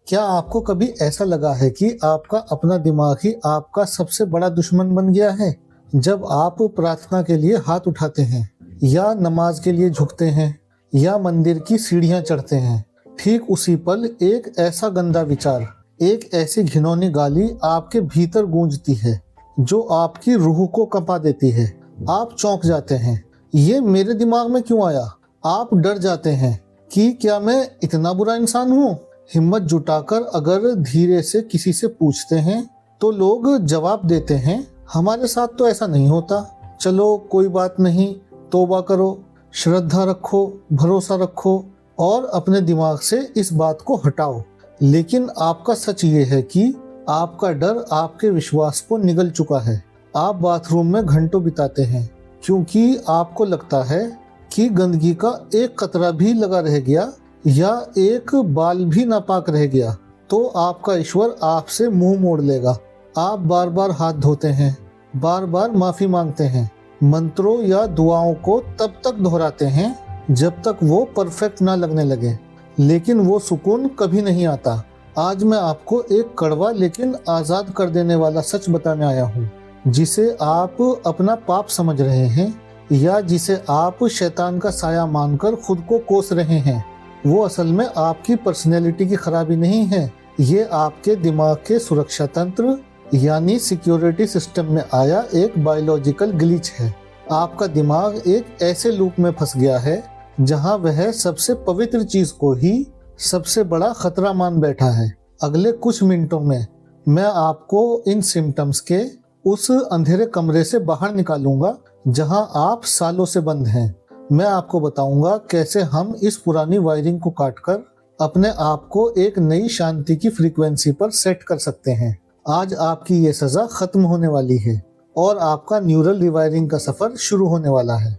क्या आपको कभी ऐसा लगा है कि आपका अपना दिमाग ही आपका सबसे बड़ा दुश्मन बन गया है? जब आप प्रार्थना के लिए हाथ उठाते हैं या नमाज के लिए झुकते हैं या मंदिर की सीढ़ियां चढ़ते हैं, ठीक उसी पल एक ऐसा गंदा विचार, एक ऐसी घिनौनी गाली आपके भीतर गूंजती है जो आपकी रूह को कंपा देती है। आप चौंक जाते हैं, ये मेरे दिमाग में क्यों आया? आप डर जाते हैं कि क्या मैं इतना बुरा इंसान हूँ? हिम्मत जुटाकर अगर धीरे से किसी से पूछते हैं तो लोग जवाब देते हैं, हमारे साथ तो ऐसा नहीं होता, चलो कोई बात नहीं, तौबा करो, श्रद्धा रखो, भरोसा रखो और अपने दिमाग से इस बात को हटाओ। लेकिन आपका सच ये है कि आपका डर आपके विश्वास को निगल चुका है। आप बाथरूम में घंटों बिताते हैं क्योंकि आपको लगता है कि गंदगी का एक कतरा भी लगा रह गया या एक बाल भी नापाक रह गया तो आपका ईश्वर आपसे मुंह मोड़ लेगा। आप बार बार हाथ धोते हैं, बार बार माफी मांगते हैं, मंत्रों या दुआओं को तब तक दोहराते हैं जब तक वो परफेक्ट ना लगने लगे, लेकिन वो सुकून कभी नहीं आता। आज मैं आपको एक कड़वा लेकिन आजाद कर देने वाला सच बताने आया हूँ, जिसे आप अपना पाप समझ रहे हैं या जिसे आप शैतान का साया मानकर खुद को कोस रहे हैं। वो असल में आपकी पर्सनैलिटी की खराबी नहीं है, ये आपके दिमाग के सुरक्षा तंत्र यानी सिक्योरिटी सिस्टम में आया एक बायोलॉजिकल ग्लिच है। आपका दिमाग एक ऐसे लूप में फंस गया है जहां वह सबसे पवित्र चीज को ही सबसे बड़ा खतरा मान बैठा है। अगले कुछ मिनटों में मैं आपको इन सिम्टम्स के उस अंधेरे कमरे से बाहर निकालूंगा जहां आप सालों से बंद हैं। मैं आपको बताऊंगा कैसे हम इस पुरानी वायरिंग को काटकर अपने आप को एक नई शांति की फ्रीक्वेंसी पर सेट कर सकते हैं। आज आपकी ये सजा खत्म होने वाली है और आपका न्यूरल रिवायरिंग का सफर शुरू होने वाला है।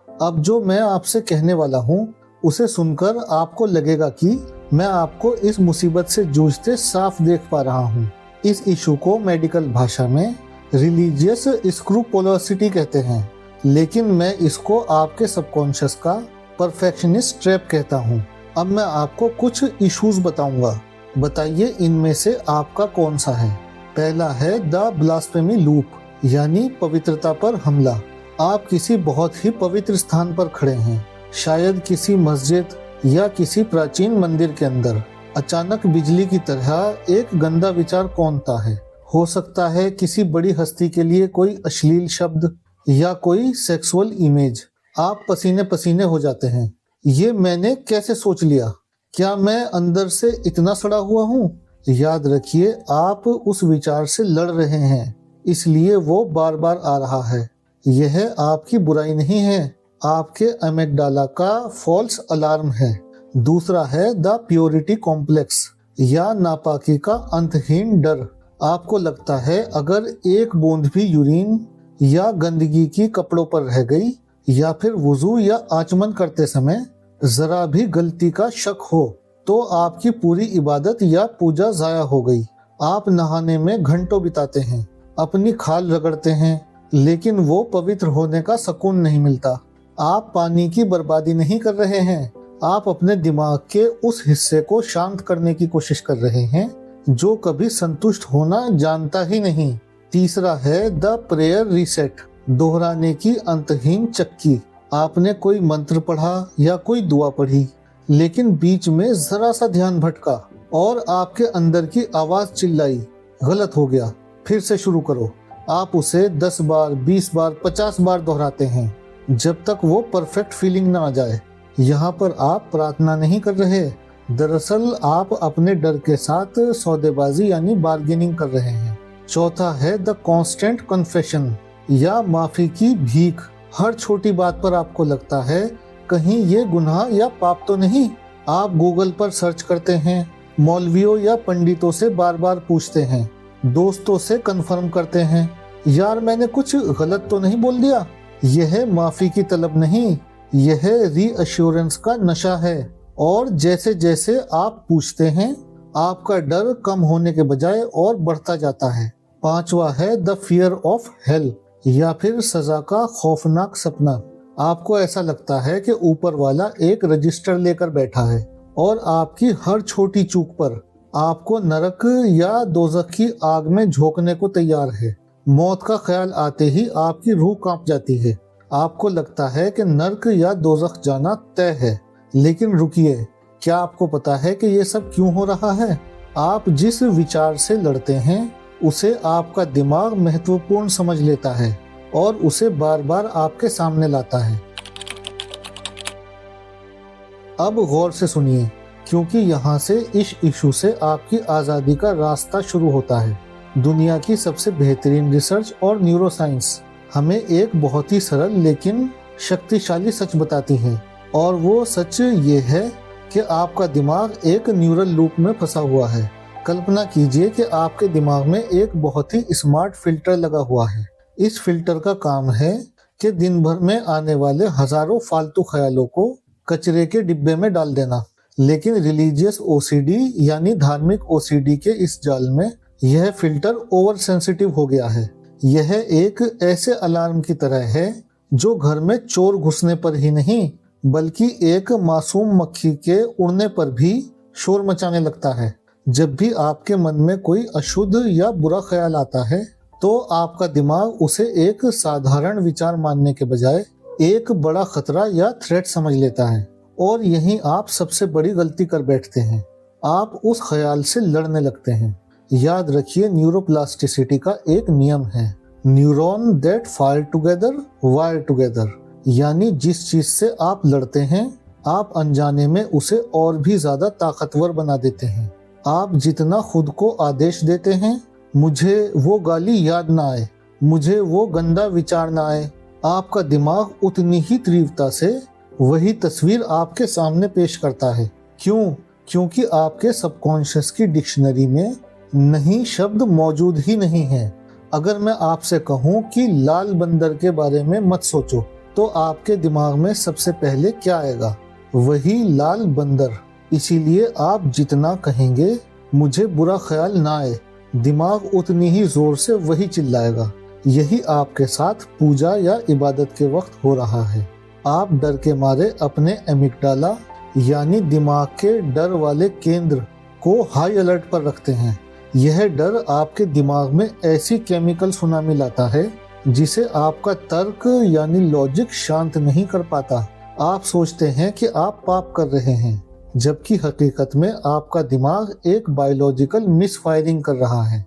अब जो मैं आपसे कहने वाला हूँ उसे सुनकर आपको लगेगा कि मैं आपको इस मुसीबत से जूझते साफ देख पा रहा हूँ। इस इशू को मेडिकल भाषा में रिलीजियस स्क्रूपोलोसिटी कहते हैं, लेकिन मैं इसको आपके सबकॉन्शियस का परफेक्शनिस्ट ट्रैप कहता हूँ। अब मैं आपको कुछ इश्यूज बताऊंगा, बताइए इनमें से आपका कौन सा है। पहला है द ब्लास्फेमी लूप यानी पवित्रता पर हमला। आप किसी बहुत ही पवित्र स्थान पर खड़े हैं, शायद किसी मस्जिद या किसी प्राचीन मंदिर के अंदर। अचानक बिजली की तरह एक गंदा विचार कौंधता है। हो सकता है किसी बड़ी हस्ती के लिए कोई अश्लील शब्द या कोई सेक्सुअल इमेज। आप पसीने पसीने हो जाते हैं। ये मैंने कैसे सोच लिया? क्या मैं अंदर से इतना सड़ा हुआ हूँ? याद रखिए, आप उस विचार से लड़ रहे हैं, इसलिए वो बार बार आ रहा है। यह आपकी बुराई नहीं है, आपके अमेगडाला का फॉल्स अलार्म है। दूसरा है द प्योरिटी कॉम्प्लेक्स या नापाकी का अंतहीन डर। आपको लगता है अगर एक बूंद भी यूरिन या गंदगी की कपड़ों पर रह गई या फिर वुजू या आचमन करते समय जरा भी गलती का शक हो तो आपकी पूरी इबादत या पूजा जाया हो गई। आप नहाने में घंटों बिताते हैं, अपनी खाल रगड़ते हैं, लेकिन वो पवित्र होने का सुकून नहीं मिलता। आप पानी की बर्बादी नहीं कर रहे हैं, आप अपने दिमाग के उस हिस्से को शांत करने की कोशिश कर रहे हैं जो कभी संतुष्ट होना जानता ही नहीं। तीसरा है द प्रेयर रीसेट, दोहराने की अंतहीन चक्की। आपने कोई मंत्र पढ़ा या कोई दुआ पढ़ी, लेकिन बीच में जरा सा ध्यान भटका और आपके अंदर की आवाज चिल्लाई, गलत हो गया, फिर से शुरू करो। आप उसे 10 बार, 20 बार, 50 बार दोहराते हैं जब तक वो परफेक्ट फीलिंग ना आ जाए। यहाँ पर आप प्रार्थना नहीं कर रहे, दरअसल आप अपने डर के साथ सौदेबाजी यानी बार्गेनिंग कर रहे हैं। चौथा है द कांस्टेंट कन्फेशन या माफी की भीख। हर छोटी बात पर आपको लगता है कहीं ये गुनाह या पाप तो नहीं। आप गूगल पर सर्च करते हैं, मौलवियों या पंडितों से बार बार पूछते हैं, दोस्तों से कंफर्म करते हैं, यार मैंने कुछ गलत तो नहीं बोल दिया। यह माफी की तलब नहीं, यह रीअश्योरेंस का नशा है। और जैसे जैसे आप पूछते हैं, आपका डर कम होने के बजाय और बढ़ता जाता है। पांचवा है द फियर ऑफ हेल या फिर सजा का खौफनाक सपना। आपको ऐसा लगता है कि ऊपर वाला एक रजिस्टर लेकर बैठा है और आपकी हर छोटी चूक पर आपको नरक या दोज़ख की आग में झोंकने को तैयार है। मौत का ख्याल आते ही आपकी रूह कांप जाती है। आपको लगता है कि नरक या दोज़ख जाना तय है। लेकिन रुकिए, क्या आपको पता है कि ये सब क्यों हो रहा है? आप जिस विचार से लड़ते हैं उसे आपका दिमाग महत्वपूर्ण समझ लेता है और उसे बार बार आपके सामने लाता है। अब गौर से सुनिए, क्योंकि यहाँ से इस इशू से आपकी आज़ादी का रास्ता शुरू होता है। दुनिया की सबसे बेहतरीन रिसर्च और न्यूरोसाइंस हमें एक बहुत ही सरल लेकिन शक्तिशाली सच बताती है, और वो सच ये है कि आपका दिमाग एक न्यूरल लूप में फंसा हुआ है। कल्पना कीजिए कि आपके दिमाग में एक बहुत ही स्मार्ट फिल्टर लगा हुआ है। इस फिल्टर का काम है कि दिन भर में आने वाले हजारों फालतू ख्यालों को कचरे के डिब्बे में डाल देना। लेकिन रिलीजियस ओसीडी यानी धार्मिक ओसीडी के इस जाल में यह फिल्टर ओवर सेंसिटिव हो गया है। यह एक ऐसे अलार्म की तरह है जो घर में चोर घुसने पर ही नहीं बल्कि एक मासूम मक्खी के उड़ने पर भी शोर मचाने लगता है। जब भी आपके मन में कोई अशुद्ध या बुरा ख्याल आता है तो आपका दिमाग उसे एक साधारण विचार मानने के बजाय एक बड़ा खतरा या थ्रेट समझ लेता है, और यहीं आप सबसे बड़ी गलती कर बैठते हैं। आप उस ख्याल से लड़ने लगते हैं। याद रखिए, न्यूरोप्लास्टिसिटी का एक नियम है, neuron that fire together wire together. यानी जिस चीज से आप लड़ते हैं आप अनजाने में उसे और भी ज्यादा ताकतवर बना देते हैं। आप जितना खुद को आदेश देते हैं, मुझे वो गाली याद ना आए, मुझे वो गंदा विचार ना आए, आपका दिमाग उतनी ही तीव्रता से वही तस्वीर आपके सामने पेश करता है। क्यों? क्योंकि आपके सबकॉन्शियस की डिक्शनरी में नहीं शब्द मौजूद ही नहीं है। अगर मैं आपसे कहूं कि लाल बंदर के बारे में मत सोचो, तो आपके दिमाग में सबसे पहले क्या आएगा? वही लाल बंदर। इसीलिए आप जितना कहेंगे मुझे बुरा ख्याल ना आए, दिमाग उतनी ही जोर से वही चिल्लाएगा। यही आपके साथ पूजा या इबादत के वक्त हो रहा है। आप डर के मारे अपने एमिगडाला यानी दिमाग के डर वाले केंद्र को हाई अलर्ट पर रखते हैं। यह डर आपके दिमाग में ऐसी केमिकल सुनामी लाता है जिसे आपका तर्क यानी लॉजिक शांत नहीं कर पाता। आप सोचते हैं कि आप पाप कर रहे हैं, जबकि हकीकत में आपका दिमाग एक बायोलॉजिकल मिसफायरिंग कर रहा है।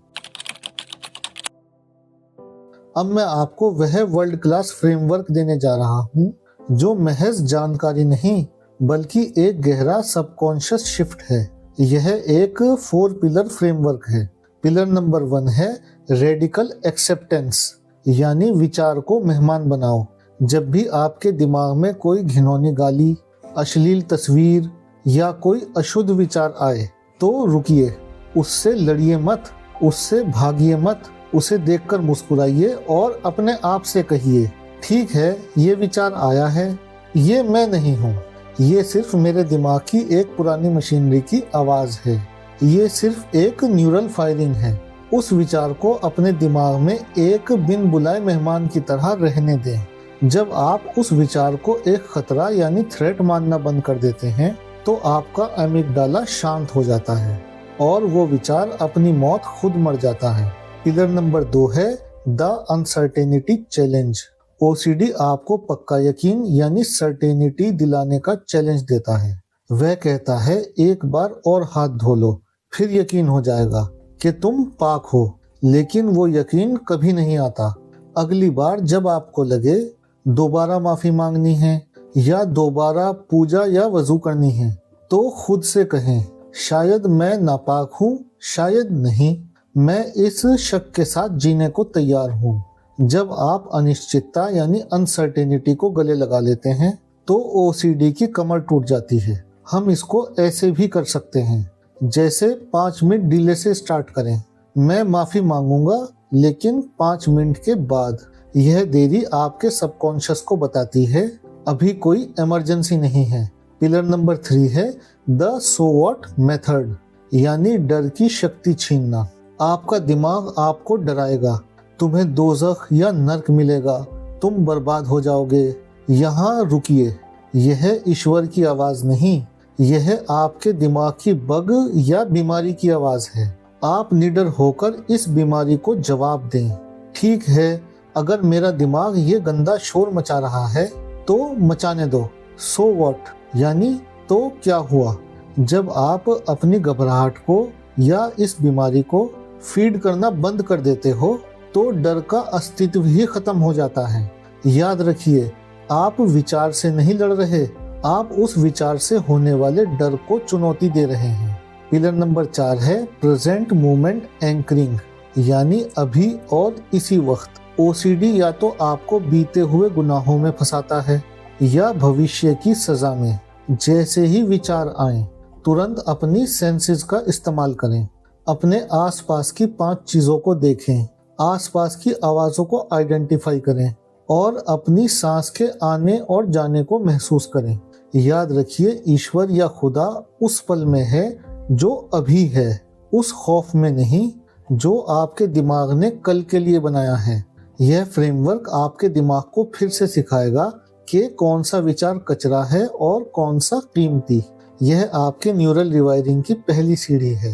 अब मैं आपको वह वर्ल्ड क्लास फ्रेमवर्क देने जा रहा हूँ जो महज जानकारी नहीं बल्कि एक गहरा सबकॉन्शियस शिफ्ट है। यह एक 4 पिलर फ्रेमवर्क है। पिलर नंबर 1 है रेडिकल एक्सेप्टेंस, यानी विचार को मेहमान बनाओ। जब भी आपके दिमाग में कोई घिनौनी गाली, अश्लील तस्वीर या कोई अशुद्ध विचार आए तो रुकिए, उससे लड़िए मत, उससे भागिए मत, उसे देखकर मुस्कुराइए और अपने आप से कहिए, ठीक है, ये विचार आया है, ये मैं नहीं हूँ, ये सिर्फ मेरे दिमाग की एक पुरानी मशीनरी की आवाज है, ये सिर्फ एक न्यूरल फायरिंग है। उस विचार को अपने दिमाग में एक बिन बुलाए मेहमान की तरह रहने दें। जब आप उस विचार को एक खतरा यानी थ्रेट मानना बंद कर देते हैं तो आपका एमिगडाला शांत हो जाता है और वो विचार अपनी मौत खुद मर जाता है। पिलर नंबर 2 है द अनसर्टेनिटी चैलेंज। ओसीडी आपको पक्का यकीन यानी सर्टेनिटी दिलाने का चैलेंज देता है। वह कहता है एक बार और हाथ धो लो, फिर यकीन हो जाएगा कि तुम पाक हो। लेकिन वो यकीन कभी नहीं आता। अगली बार जब आपको लगे दोबारा माफी मांगनी है या दोबारा पूजा या वजू करनी है तो खुद से कहें, शायद मैं नापाक हूँ, शायद नहीं, मैं इस शक के साथ जीने को तैयार हूँ। जब आप अनिश्चितता यानी अनसर्टेनिटी को गले लगा लेते हैं तो ओसीडी की कमर टूट जाती है। हम इसको ऐसे भी कर सकते हैं, जैसे 5 मिनट डिले से स्टार्ट करें। मैं माफी मांगूंगा लेकिन 5 मिनट के बाद। यह देरी आपके सबकॉन्शियस को बताती है अभी कोई इमरजेंसी नहीं है। पिलर नंबर 3 है द सो व्हाट मेथड, यानी डर की शक्ति छीनना। आपका दिमाग आपको डराएगा, तुम्हें दोज़ख या नर्क मिलेगा, तुम बर्बाद हो जाओगे। यहाँ रुकिए, यह ईश्वर की आवाज नहीं, यह आपके दिमाग की बग या बीमारी की आवाज है। आप निडर होकर इस बीमारी को जवाब दें, ठीक है, अगर मेरा दिमाग ये गंदा शोर मचा रहा है तो मचाने दो, सो व्हाट, यानी तो क्या हुआ। जब आप अपनी घबराहट को या इस बीमारी को फीड करना बंद कर देते हो तो डर का अस्तित्व ही खत्म हो जाता है। याद रखिए, आप विचार से नहीं लड़ रहे, आप उस विचार से होने वाले डर को चुनौती दे रहे हैं। पिलर नंबर 4 है प्रेजेंट मोमेंट एंकरिंग, यानी अभी और इसी वक्त। ओसीडी या तो आपको बीते हुए गुनाहों में फंसाता है या भविष्य की सजा में। जैसे ही विचार आए तुरंत अपनी सेंसेस का इस्तेमाल करें। अपने आसपास की 5 चीजों को देखें, आसपास की आवाजों को आइडेंटिफाई करें और अपनी सांस के आने और जाने को महसूस करें। याद रखिए, ईश्वर या खुदा उस पल में है जो अभी है, उस खौफ में नहीं जो आपके दिमाग ने कल के लिए बनाया है। यह फ्रेमवर्क आपके दिमाग को फिर से सिखाएगा कि कौन सा विचार कचरा है और कौन सा कीमती। यह आपके न्यूरल रिवायरिंग की पहली सीढ़ी है।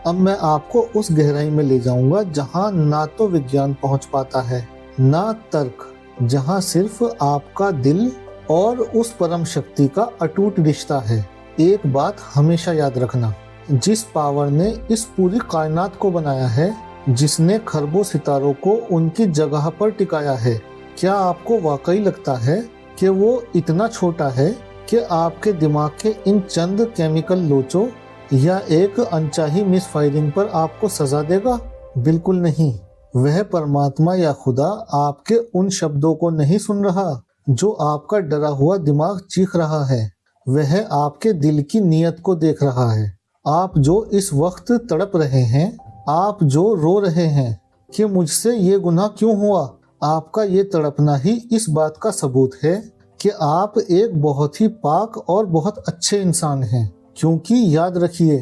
अब मैं आपको उस गहराई में ले जाऊंगा जहां ना तो विज्ञान पहुंच पाता है ना तर्क, जहां सिर्फ आपका दिल और उस परम शक्ति का अटूट रिश्ता है। एक बात हमेशा याद रखना, जिस पावर ने इस पूरी कायनात को बनाया है, जिसने खरबों सितारों को उनकी जगह पर टिकाया है, क्या आपको वाकई लगता है कि वो इतना छोटा है कि आपके दिमाग के इन चंद केमिकल लोचों या एक अनचाही मिस फायरिंग पर आपको सजा देगा? बिल्कुल नहीं। वह परमात्मा या खुदा आपके उन शब्दों को नहीं सुन रहा जो आपका डरा हुआ दिमाग चीख रहा है। वह आपके दिल की नीयत को देख रहा है। आप जो इस वक्त तड़प रहे हैं, आप जो रो रहे हैं कि मुझसे ये गुनाह क्यों हुआ, आपका ये तड़पना ही इस बात का सबूत है कि आप एक बहुत ही पाक और बहुत अच्छे इंसान हैं। क्योंकि याद रखिए,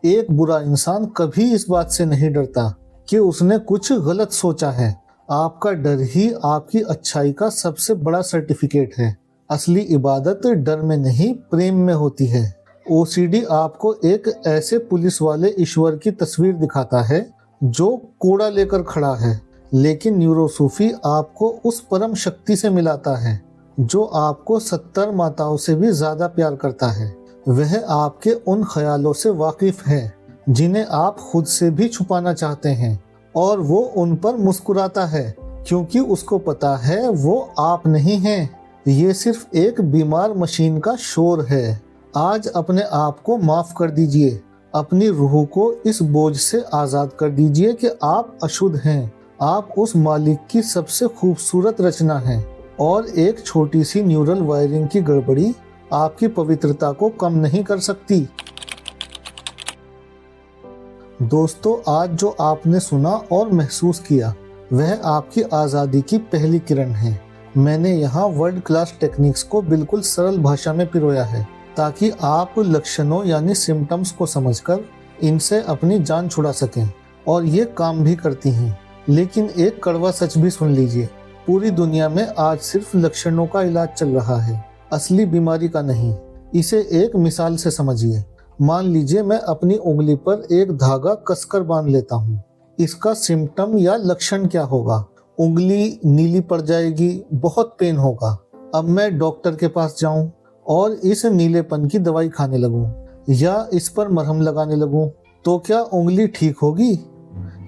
एक बुरा इंसान कभी इस बात से नहीं डरता कि उसने कुछ गलत सोचा है। आपका डर ही आपकी अच्छाई का सबसे बड़ा सर्टिफिकेट है। असली इबादत डर में नहीं, प्रेम में होती है। ओसीडी आपको एक ऐसे पुलिस वाले ईश्वर की तस्वीर दिखाता है जो कोड़ा लेकर खड़ा है, लेकिन न्यूरोसूफी आपको उस परम शक्ति से मिलाता है जो आपको 70 माताओं से भी ज्यादा प्यार करता है। वह आपके उन ख्यालों से वाकिफ है जिन्हें आप खुद से भी छुपाना चाहते हैं, और वो उन पर मुस्कुराता है क्योंकि उसको पता है वो आप नहीं हैं। ये सिर्फ एक बीमार मशीन का शोर है। आज अपने आप को माफ कर दीजिए, अपनी रूह को इस बोझ से आजाद कर दीजिए कि आप अशुद्ध हैं। आप उस मालिक की सबसे खूबसूरत रचना हैं और एक छोटी सी न्यूरल वायरिंग की गड़बड़ी आपकी पवित्रता को कम नहीं कर सकती। दोस्तों, आज जो आपने सुना और महसूस किया वह आपकी आज़ादी की पहली किरण है। मैंने यहाँ वर्ल्ड क्लास टेक्निक्स को बिल्कुल सरल भाषा में पिरोया है ताकि आप लक्षणों यानी सिम्टम्स को समझकर इनसे अपनी जान छुड़ा सकें, और ये काम भी करती हैं। लेकिन एक कड़वा सच भी सुन लीजिए, पूरी दुनिया में आज सिर्फ लक्षणों का इलाज चल रहा है, असली बीमारी का नहीं। इसे एक मिसाल से समझिए। मान लीजिए मैं अपनी उंगली पर एक धागा कसकर बांध लेता हूँ। इसका सिम्टम या लक्षण क्या होगा? उंगली नीली पड़ जाएगी, बहुत पेन होगा। अब मैं डॉक्टर के पास जाऊं और इस नीलेपन की दवाई खाने लगूं या इस पर मरहम लगाने लगूं, तो क्या उंगली ठीक होगी?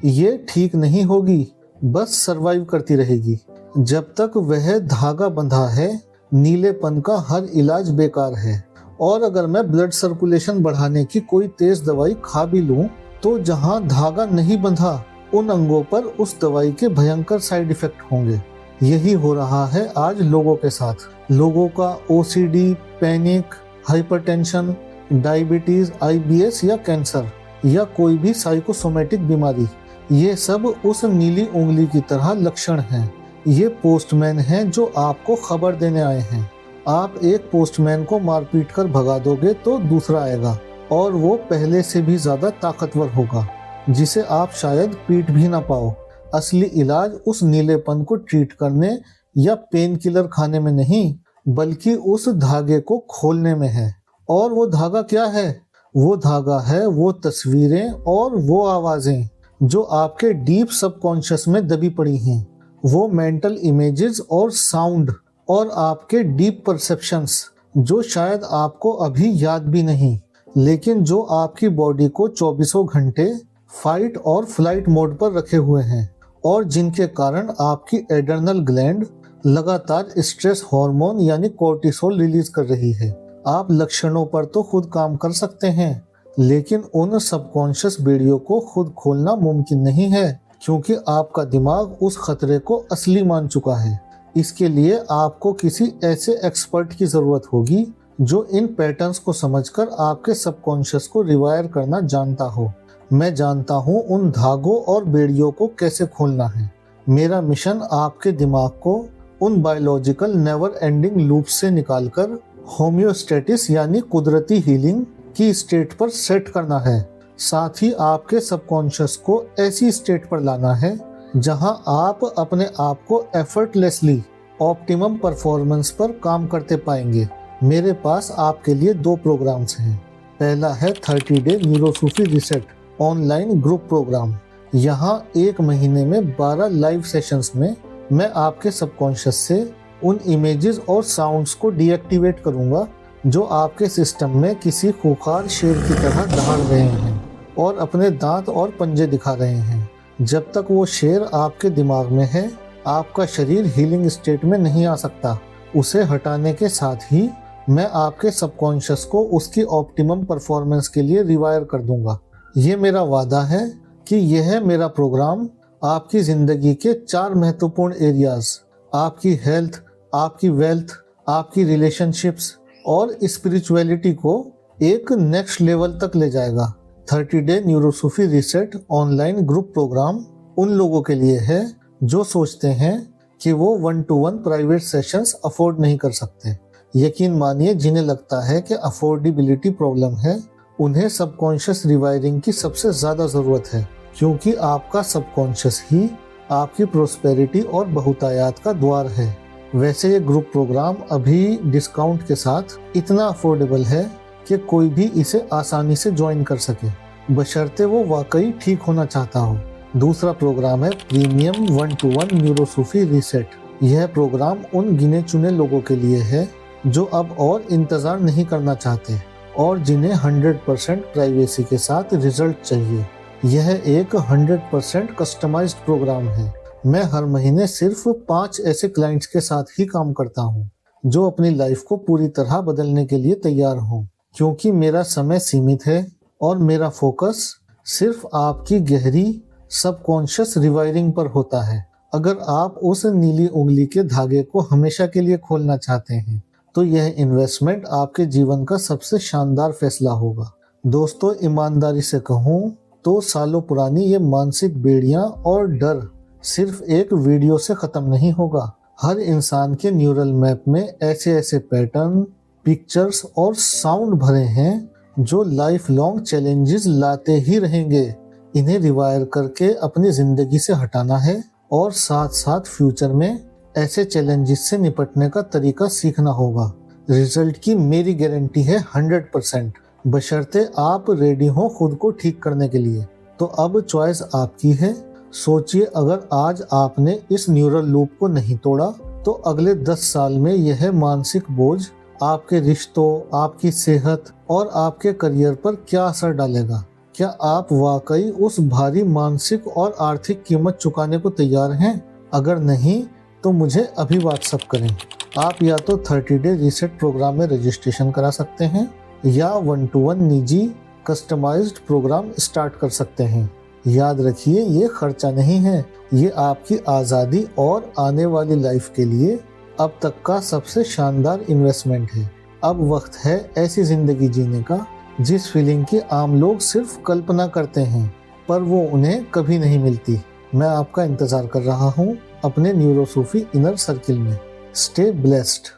ये ठीक नहीं होगी, बस सरवाइव करती रहेगी। जब तक वह धागा बंधा है, नीलेपन का हर इलाज बेकार है। और अगर मैं ब्लड सर्कुलेशन बढ़ाने की कोई तेज दवाई खा भी लूं, तो जहां धागा नहीं बंधा उन अंगों पर उस दवाई के भयंकर साइड इफेक्ट होंगे। यही हो रहा है आज लोगों के साथ। लोगों का OCD, panic, hypertension, diabetes, IBS या कैंसर या कोई भी साइकोसोमेटिक बीमारी, ये सब उस नीली उंगली की तरह लक्षण हैं। ये पोस्टमैन हैं जो आपको खबर देने आए हैं। आप एक पोस्टमैन को मार पीट कर भगा दोगे तो दूसरा आएगा और वो पहले से भी ज्यादा ताकतवर होगा, जिसे आप शायद पीट भी ना पाओ। असली इलाज उस नीलेपन को ट्रीट करने या पेन किलर खाने में नहीं, बल्कि उस धागे को खोलने में है। और वो धागा क्या है? वो धागा है वो तस्वीरें और वो आवाजें जो आपके डीप सबकॉन्शियस में दबी पड़ी हैं। वो मेंटल इमेजेस और साउंड और आपके डीप परसेप्शंस जो शायद आपको अभी याद भी नहीं, लेकिन जो आपकी बॉडी को 24 घंटे फाइट और फ्लाइट मोड पर रखे हुए हैं और जिनके कारण आपकी एड्रेनल ग्लैंड लगातार स्ट्रेस हार्मोन यानी कोर्टिसोल रिलीज कर रही है। आप लक्षणों पर तो खुद काम कर सकते हैं, लेकिन उन सबकॉन्शियस बेड़ियों को खुद खोलना मुमकिन नहीं है, क्योंकि आपका दिमाग उस खतरे को असली मान चुका है। इसके लिए आपको किसी ऐसे एक्सपर्ट की जरूरत होगी जो इन पैटर्न्स को समझकर आपके सबकॉन्शियस को रिवायर करना जानता हो। मैं जानता हूँ उन धागों और बेड़ियों को कैसे खोलना है। मेरा मिशन आपके दिमाग को उन बायोलॉजिकल नेवर एंडिंग लूप से निकालकर होम्योस्टेटिस यानी कुदरती हीलिंग की स्टेट पर सेट करना है। साथ ही आपके सबकॉन्शियस को ऐसी स्टेट पर लाना है जहां आप अपने आप को एफर्टलेसली ऑप्टिमम परफॉर्मेंस पर काम करते पाएंगे। मेरे पास आपके लिए 2 प्रोग्राम्स हैं। पहला है 30 डे न्यूरोसूफी रीसेट ऑनलाइन ग्रुप प्रोग्राम। यहाँ 1 महीने में 12 लाइव सेशंस में मैं आपके सबकॉन्शियस से उन इमेजेस और साउंड्स को डीएक्टिवेट करूंगा जो आपके सिस्टम में किसी खूंखार शेर की तरह दहाड़ रहे हैं और अपने दांत और पंजे दिखा रहे हैं। जब तक वो शेर आपके दिमाग में है, आपका शरीर हीलिंग स्टेट में नहीं आ सकता। उसे हटाने के साथ ही मैं आपके सबकॉन्शियस को उसकी ऑप्टिमम परफॉर्मेंस के लिए रिवायर कर दूंगा। ये मेरा वादा है कि यह मेरा प्रोग्राम आपकी जिंदगी के 4 महत्वपूर्ण एरियाज, आपकी हेल्थ, आपकी वेल्थ, आपकी रिलेशनशिप्स और स्पिरिचुअलिटी को एक नेक्स्ट लेवल तक ले जाएगा। 30 डे न्यूरोसूफी रीसेट ऑनलाइन ग्रुप प्रोग्राम उन लोगों के लिए है जो सोचते हैं कि वो 1-to-1 प्राइवेट सेशंस अफोर्ड नहीं कर सकते। यकीन मानिए, जिन्हें लगता है कि अफोर्डेबिलिटी प्रॉब्लम है, उन्हें सबकॉन्शियस रिवायरिंग की सबसे ज्यादा जरूरत है, क्योंकि आपका सबकॉन्शियस ही आपकी प्रोस्पेरिटी और बहुतायात का द्वार है। वैसे ये ग्रुप प्रोग्राम अभी डिस्काउंट के साथ इतना अफोर्डेबल है कि कोई भी इसे आसानी से ज्वाइन कर सके, बशर्ते वो वाकई ठीक होना चाहता हो। दूसरा प्रोग्राम है प्रीमियम 1-to-1 न्यूरोसूफी रीसेट। यह प्रोग्राम उन गिने चुने लोगों के लिए है जो अब और इंतजार नहीं करना चाहते और जिन्हें 100% प्राइवेसी के साथ रिजल्ट चाहिए। यह एक 100% कस्टमाइज्ड प्रोग्राम है। मैं हर महीने सिर्फ 5 ऐसे क्लाइंट्स के साथ ही काम करता हूँ जो अपनी लाइफ को पूरी तरह बदलने के लिए तैयार हों, क्योंकि मेरा समय सीमित है और मेरा फोकस सिर्फ आपकी गहरी सबकॉन्शियस रिवायरिंग पर होता है। अगर आप उस नीली उंगली के धागे को हमेशा के लिए खोलना चाहते हैं, तो यह इन्वेस्टमेंट आपके जीवन का सबसे शानदार फैसला होगा। दोस्तों, ईमानदारी से कहूँ तो सालों पुरानी ये मानसिक बेड़ियां और डर सिर्फ एक वीडियो से खत्म नहीं होगा। हर इंसान के न्यूरल मैप में ऐसे ऐसे पैटर्न, पिक्चर्स और साउंड भरे हैं जो लाइफ लॉन्ग चैलेंजेस लाते ही रहेंगे। इन्हें रिवायर करके अपनी जिंदगी से हटाना है और साथ साथ फ्यूचर में ऐसे चैलेंजेस से निपटने का तरीका सीखना होगा। रिजल्ट की मेरी गारंटी है 100%, बशर्ते आप रेडी हो खुद को ठीक करने के लिए। तो अब चॉइस आपकी है। सोचिए, अगर आज आपने इस न्यूरल लूप को नहीं तोड़ा तो अगले 10 साल में यह मानसिक बोझ आपके रिश्तों, आपकी सेहत और आपके करियर पर क्या असर डालेगा। क्या आप वाकई उस भारी मानसिक और आर्थिक कीमत चुकाने को तैयार हैं? अगर नहीं तो मुझे अभी व्हाट्सएप करें। आप या तो 30 डे रीसेट प्रोग्राम में रजिस्ट्रेशन करा सकते हैं या 1-to-1 निजी कस्टमाइज्ड प्रोग्राम स्टार्ट कर सकते हैं। याद रखिए, ये खर्चा नहीं है, ये आपकी आज़ादी और आने वाली लाइफ के लिए अब तक का सबसे शानदार इन्वेस्टमेंट है। अब वक्त है ऐसी जिंदगी जीने का जिस फीलिंग की आम लोग सिर्फ कल्पना करते हैं, पर वो उन्हें कभी नहीं मिलती। मैं आपका इंतजार कर रहा हूँ अपने न्यूरोसूफी इनर सर्किल में। Stay blessed.